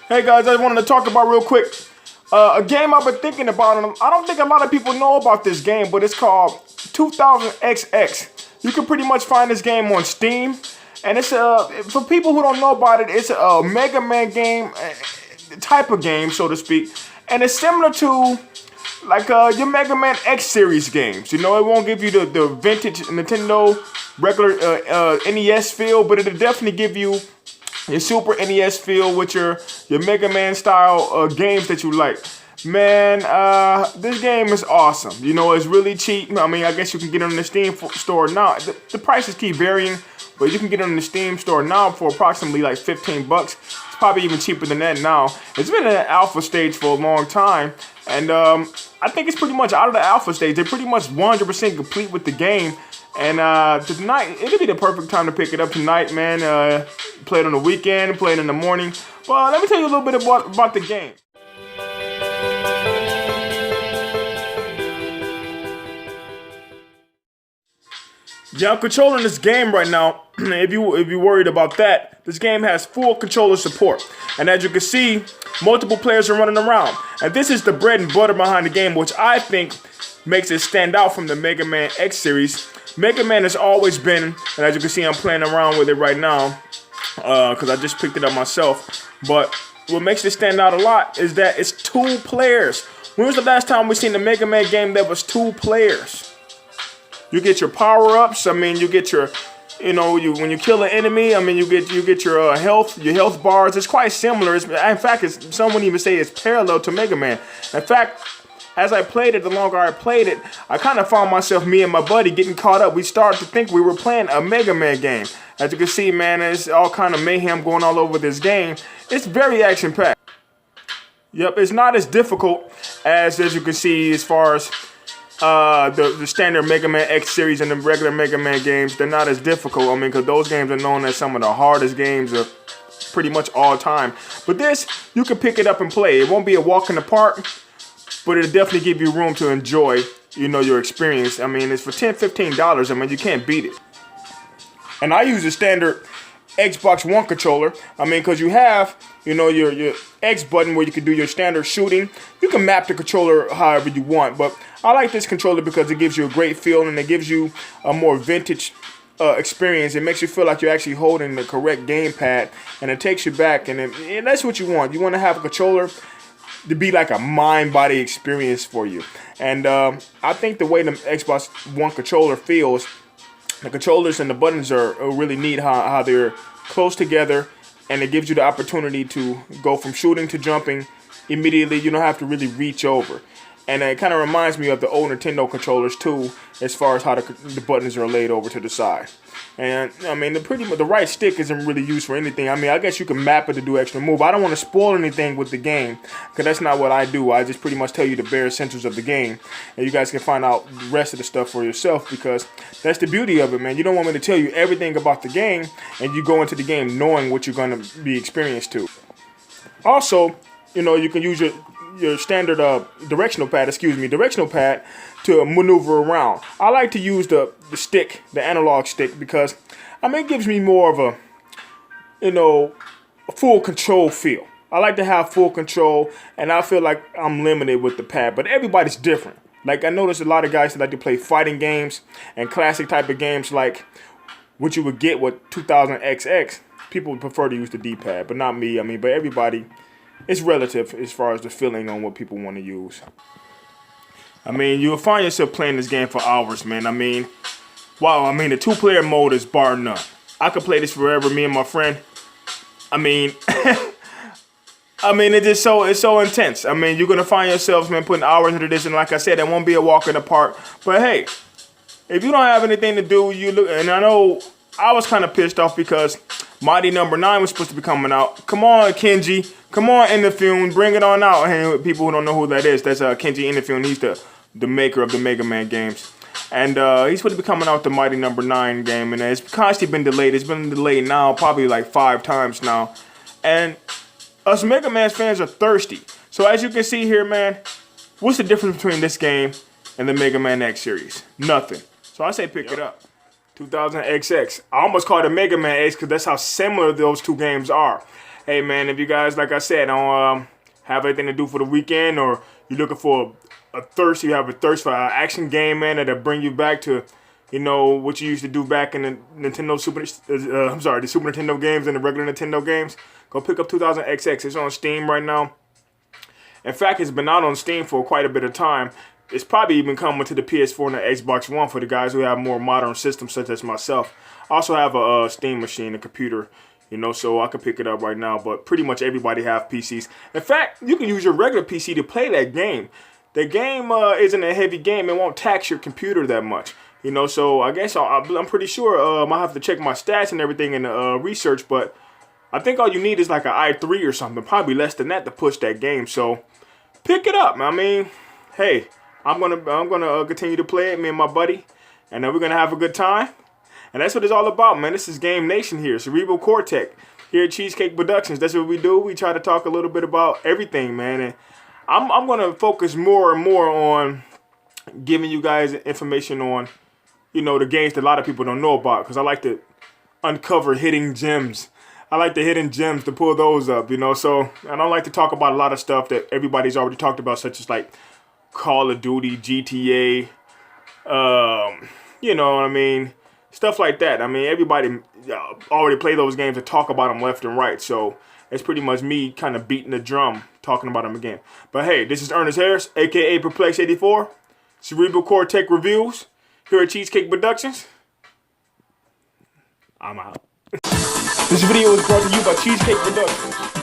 Hey guys, I wanted to talk about real quick a game I've been thinking about, and I don't think a lot of people know about this game, but it's called 2000XX. You can pretty much find this game on Steam, and it's for people who don't know about it, it's a Mega Man game, type of game, so to speak, and it's similar to like your Mega Man X series games. You know, it won't give you the vintage Nintendo regular NES feel, but it'll definitely give you your Super NES feel with your Mega Man style games that you like. Man, this game is awesome. You know, it's really cheap. I mean, I guess you can get it on the Steam store now. The prices keep varying, but you can get it on the Steam store now for approximately like 15 bucks. It's probably even cheaper than that now. It's been in an alpha stage for a long time, and I think it's pretty much out of the alpha stage. They're pretty much 100% complete with the game. And tonight, it'll be the perfect time to pick it up tonight, man. Play it on the weekend, play it in the morning. Well, let me tell you a little bit about the game. Yeah, I'm controlling this game right now. if you're worried about that, this game has full controller support. And as you can see, multiple players are running around. And this is the bread and butter behind the game, which I think makes it stand out from the Mega Man X series. Mega Man has always been, and as you can see, I'm playing around with it right now because I just picked it up myself. But what makes it stand out a lot is that it's 2 players. When was the last time we seen a Mega Man game that was 2 players? You get your power-ups. I mean, you get your, you know, when you kill an enemy. I mean, you get your health bars. It's quite similar. In fact, some would even say it's parallel to Mega Man. In fact, as I played it, the longer I played it, I kind of found myself, me and my buddy, getting caught up. We started to think we were playing a Mega Man game. As you can see, man, there's all kind of mayhem going all over this game. It's very action-packed. Yep, it's not as difficult as you can see as far as the standard Mega Man X series and the regular Mega Man games. They're not as difficult. I mean, because those games are known as some of the hardest games of pretty much all time. But this, you can pick it up and play. It won't be a walk in the park, but it'll definitely give you room to enjoy, you know, your experience. I mean, it's for $10, $15. I mean, you can't beat it. And I use a standard Xbox One controller. I mean, because you have, you know, your X button where you can do your standard shooting. You can map the controller however you want. But I like this controller because it gives you a great feel and it gives you a more vintage experience. It makes you feel like you're actually holding the correct gamepad, and it takes you back. And that's what you want. You want to have a controller to be like a mind-body experience for you. And I think the way the Xbox One controller feels, the controllers and the buttons are really neat, how they're close together, and it gives you the opportunity to go from shooting to jumping immediately. You don't have to really reach over. And it kind of reminds me of the old Nintendo controllers too, as far as how the buttons are laid over to the side. And I mean, the right stick isn't really used for anything. I mean, I guess you can map it to do extra move. I don't want to spoil anything with the game, because that's not what I do. I just pretty much tell you the bare essentials of the game, and you guys can find out the rest of the stuff for yourself, because that's the beauty of it, man. You don't want me to tell you everything about the game, and you go into the game knowing what you're going to be experienced to. Also, you know, you can use your standard directional pad to maneuver around. I like to use the stick, the analog stick, because I mean, it gives me more of a, you know, a full control feel. I like to have full control, and I feel like I'm limited with the pad, but everybody's different. Like, I notice a lot of guys that like to play fighting games and classic type of games like what you would get with 2000XX. People would prefer to use the D-pad, but not me. I mean, but everybody, it's relative as far as the feeling on what people want to use. I mean, you'll find yourself playing this game for hours, man. I mean, wow, I mean, the 2-player mode is bar none. I could play this forever, me and my friend. I mean, it's so intense. I mean, you're going to find yourselves, man, putting hours into this, and like I said, it won't be a walk in the park. But hey, if you don't have anything to do, you look, and I know I was kind of pissed off because Mighty Number 9 was supposed to be coming out. Come on, Kenji. Come on, Inafune. Bring it on out. Hey, people who don't know who that is, that's Kenji Inafune. He's the maker of the Mega Man games. And he's supposed to be coming out with the Mighty Number 9 game. And it's constantly been delayed. It's been delayed now probably like 5 times now. And us Mega Man fans are thirsty. So as you can see here, man, what's the difference between this game and the Mega Man X series? Nothing. So I say pick it up. 2000XX. I almost called it Mega Man X because that's how similar those two games are. Hey man, if you guys, like I said, don't have anything to do for the weekend, or you're looking for a thirst, you have a thirst for an action game, man, that'll bring you back to, you know, what you used to do back in the Nintendo the Super Nintendo games and the regular Nintendo games, go pick up 2000XX. It's on Steam right now. In fact, it's been out on Steam for quite a bit of time. It's probably even coming to the PS4 and the Xbox One for the guys who have more modern systems such as myself. I also have a Steam machine, a computer, you know, so I can pick it up right now. But pretty much everybody have PCs. In fact, you can use your regular PC to play that game. The game isn't a heavy game. It won't tax your computer that much. You know, so I guess I'm pretty sure I'll have to check my stats and everything in the research. But I think all you need is like an i3 or something. Probably less than that to push that game. So pick it up. I mean, hey, I'm gonna continue to play it, me and my buddy. And then we're gonna have a good time. And that's what it's all about, man. This is Game Nation here, Cerebral Cortex here at Cheesecake Productions. That's what we do. We try to talk a little bit about everything, man. And I'm gonna focus more and more on giving you guys information on, you know, the games that a lot of people don't know about, because I like to uncover hidden gems. I like the hidden gems to pull those up, you know. So I don't like to talk about a lot of stuff that everybody's already talked about, such as like Call of Duty, GTA, you know what I mean? Stuff like that. I mean, everybody already play those games and talk about them left and right. So it's pretty much me kind of beating the drum, talking about them again. But hey, this is Ernest Harris, a.k.a. Perplex84, Cerebral Cortex Reviews, here at Cheesecake Productions. I'm out. This video is brought to you by Cheesecake Productions.